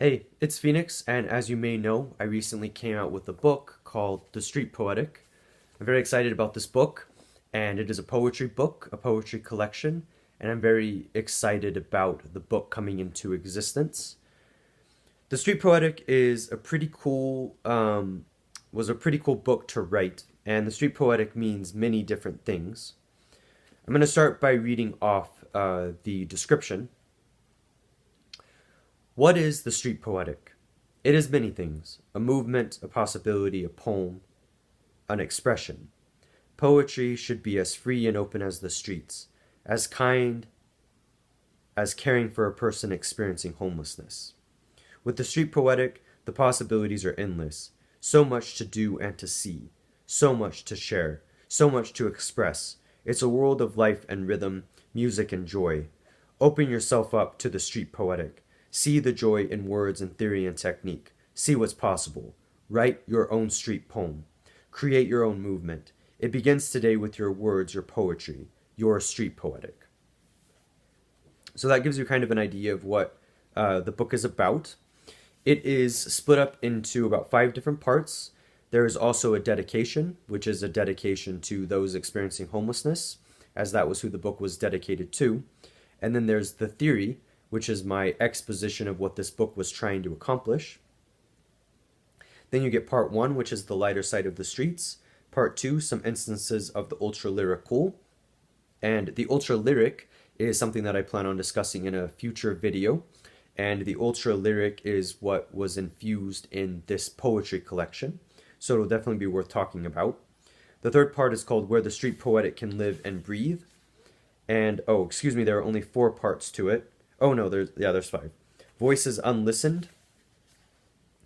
Hey, it's Phoenix, and as you may know, I recently came out with a book called The Street Poetic. I'm very excited about this book, and it is a poetry book, a poetry collection, and I'm very excited about the book coming into existence. The Street Poetic is a pretty cool, was a pretty cool book to write, and the Street Poetic means many different things. I'm going to start by reading off the description. What is the street poetic? It is many things: a movement, a possibility, a poem, an expression. Poetry should be as free and open as the streets, as kind as caring for a person experiencing homelessness. With the street poetic, the possibilities are endless. So much to do and to see, so much to share, so much to express. It's a world of life and rhythm, music and joy. Open yourself up to the street poetic. See the joy in words and theory and technique. See what's possible. Write your own street poem. Create your own movement. It begins today with your words, your poetry, your street poetic. So that gives you kind of an idea of what the book is about. It is split up into about 5 different parts. There is also a dedication, which is a dedication to those experiencing homelessness, as that was who the book was dedicated to. And then there's the theory, which is my exposition of what this book was trying to accomplish. Then you get part 1, which is the lighter side of the streets. Part 2, some instances of the ultra-lyrical. And the ultra-lyric is something that I plan on discussing in a future video. And the ultra-lyric is what was infused in this poetry collection. So it'll definitely be worth talking about. The third part is called Where the Street Poetic Can Live and Breathe. And, oh, excuse me, there are only 4 parts to it. Oh no, there's 5. Voices Unlistened,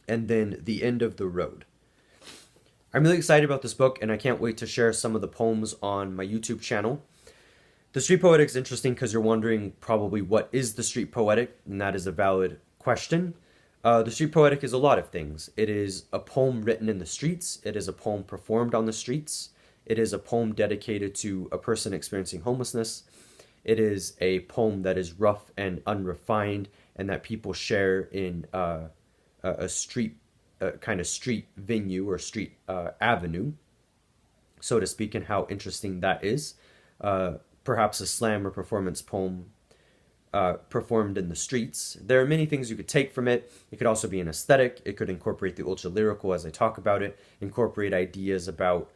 and then The End of the Road. I'm really excited about this book, and I can't wait to share some of the poems on my YouTube channel. The Street Poetic is interesting because you're wondering probably what is the Street Poetic, and that is a valid question. The Street Poetic is a lot of things. It is a poem written in the streets. It is a poem performed on the streets. It is a poem dedicated to a person experiencing homelessness. It is a poem that is rough and unrefined and that people share in a street, kind of street venue or street avenue, so to speak, and how interesting that is. Perhaps a slam or performance poem performed in the streets. There are many things you could take from it. It could also be an aesthetic. It could incorporate the ultra-lyrical as I talk about it, incorporate ideas about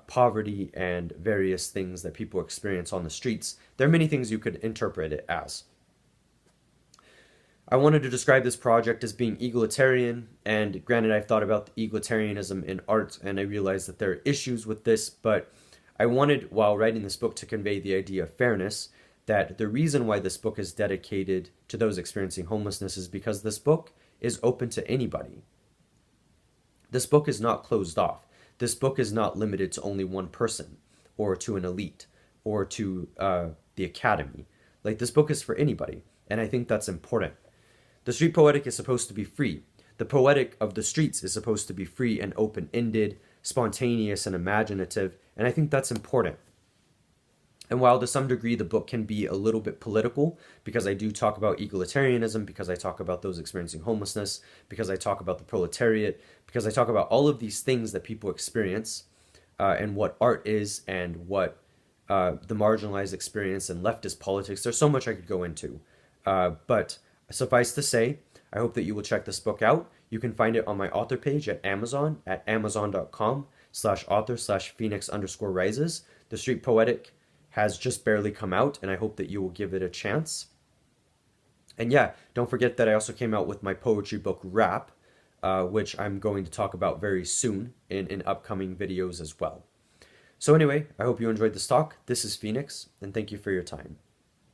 poverty and various things that people experience on the streets. There are many things you could interpret it as. I wanted to describe this project as being egalitarian, and granted I've thought about egalitarianism in art and I realized that there are issues with this, but I wanted, while writing this book, to convey the idea of fairness, that the reason why this book is dedicated to those experiencing homelessness is because this book is open to anybody. This book is not closed off. This book is not limited to only one person, or to an elite, or to the academy. Like, this book is for anybody, and I think that's important. The street poetic is supposed to be free. The poetic of the streets is supposed to be free and open-ended, spontaneous and imaginative, and I think that's important. And while to some degree the book can be a little bit political, because I do talk about egalitarianism, because I talk about those experiencing homelessness, because I talk about the proletariat, because I talk about all of these things that people experience, and what art is, and what the marginalized experience and leftist politics. There's so much I could go into. But suffice to say, I hope that you will check this book out. You can find it on my author page at Amazon, at amazon.com/author/Phoenix_rises. The Street Poetic has just barely come out, and I hope that you will give it a chance. And yeah, don't forget that I also came out with my poetry book, Rap, which I'm going to talk about very soon in upcoming videos as well. So anyway, I hope you enjoyed this talk. This is Phoenix, and thank you for your time.